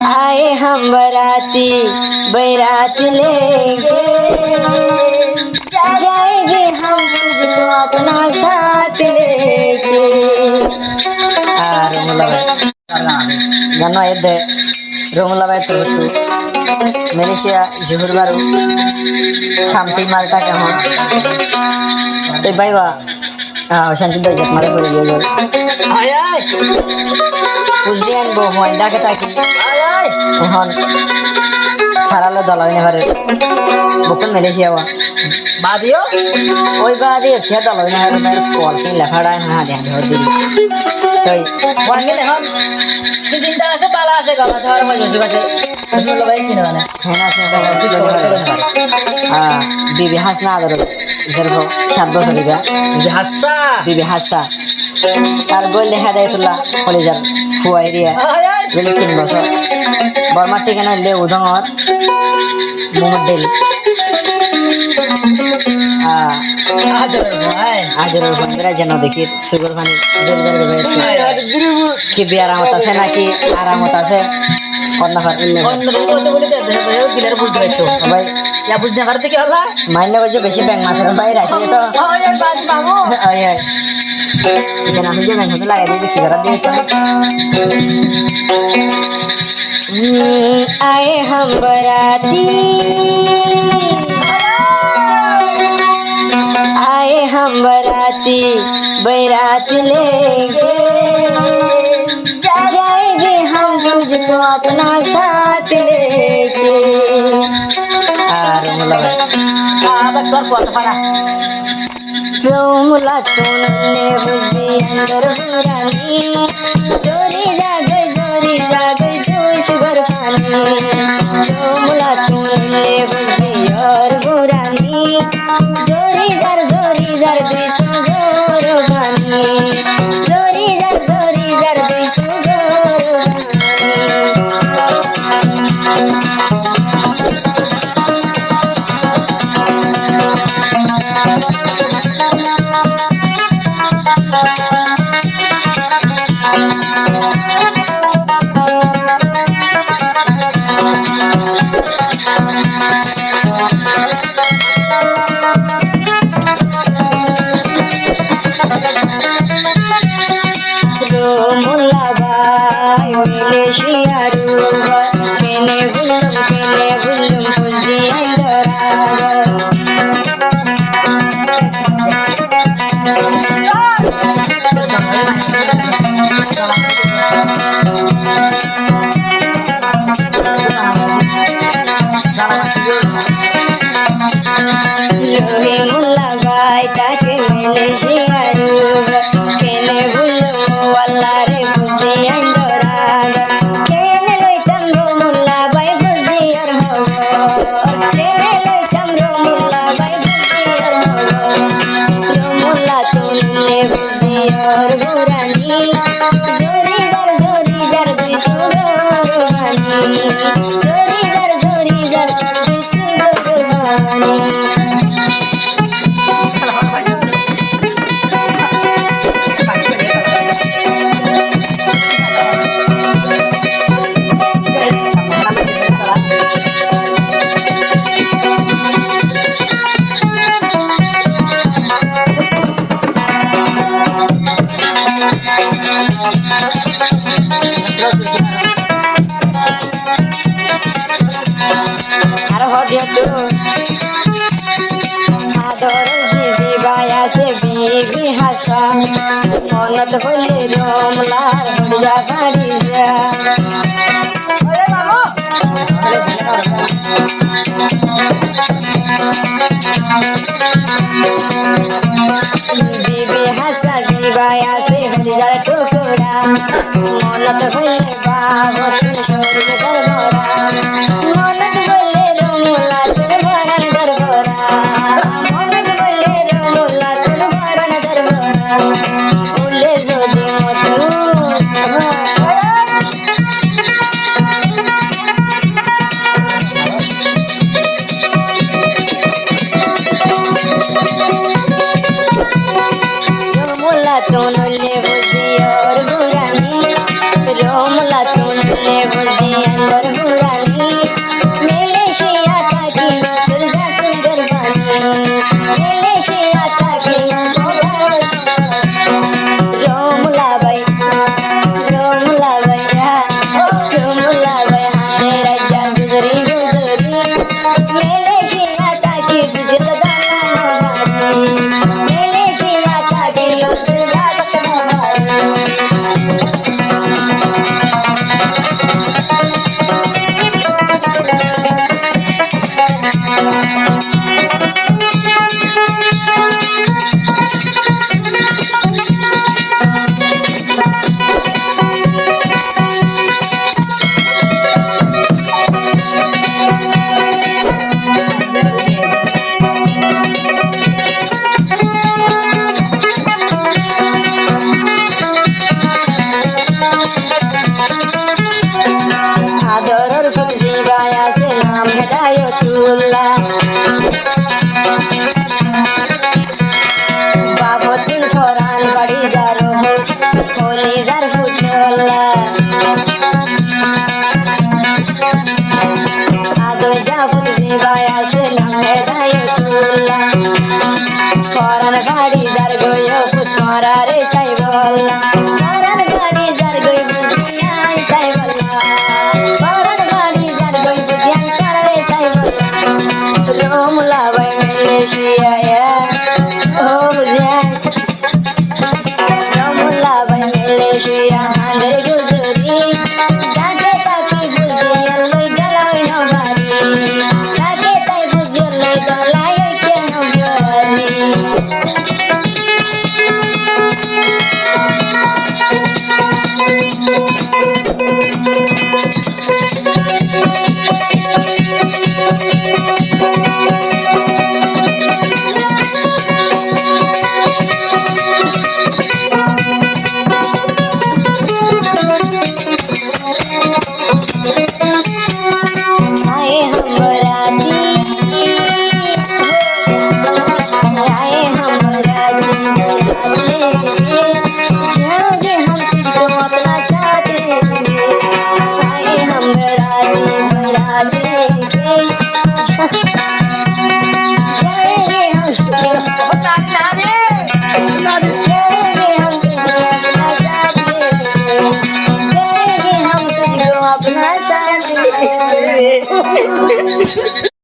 आए हम बराती बैरात लेके जाएंगे हम तुझको अपना साथ लेके गन्ना इद्दे रोमुला भाई तो मलेशिया जुहुर बारू थामती मालटा के हम तो भाई वाह शांति दो जत मारे बोले ये आय आय उजियान बो मोंडा के ताकि आय आय এখন থারালে দলাইনে ঘরে বুকন মালয়েশিয়া ওয়া বাদিও ওই বাদিও খেয়া দলাইনে ঘরে মের কোয়ালিটি লেখাড়া না ধ্যান ধর দিই তাই ওয়াঙ্গে দেখুন কি চিন্তা আছে পালা আছে গলা ছাড় মই বুঝু কাছে বলে ভাই কি না জানে হ্যাঁ আছে বিবি হাসনা আদর জরবো 7 বছর দিগা বিবি হাসা আর বললে হেদায়েতুল্লাহ কলেজার ফুয়াইরিয়া বলে 3 বছর বর্মার ঠিকানা লে উদংর মোহাম্মদ আদরের ভাই যেন দেখি সুগর পানি কি বিয়ারামত আছে নাকি আরামত আছে মাইলে বলছে বেশি ব্যাংক মাথার বাইরে রাখি তো আমি যে ব্যাংক লাগাই দিয়ে দেখি आए हम बराती आए हम बराती बैरात लेके जाएंगे हम तुझको अपना साथ लेके रोमुला तूने बुझी अंदर बुरानी जोरी जागे सुगर पानी रोमुला तूने बुझी और बुरानी जोरी जार दुई सुगर पानी जोरी जार दुई सुगर মনত হইলে রমলা হইয়া বাড়ি যা বিবি হাসা জিবাই আছে হরিয়ার টুকরা মনত হইলে বাবর শরীর দরবরা মনত হইলে রমলা তোর ভরান দরবরা মনত হইলে রমলা তোর ভরান দরবরা रोमुला तूने बुझी और बुरानी গরুর ফুটছি ভাই আছে নাম হেদায়তুল্লাহ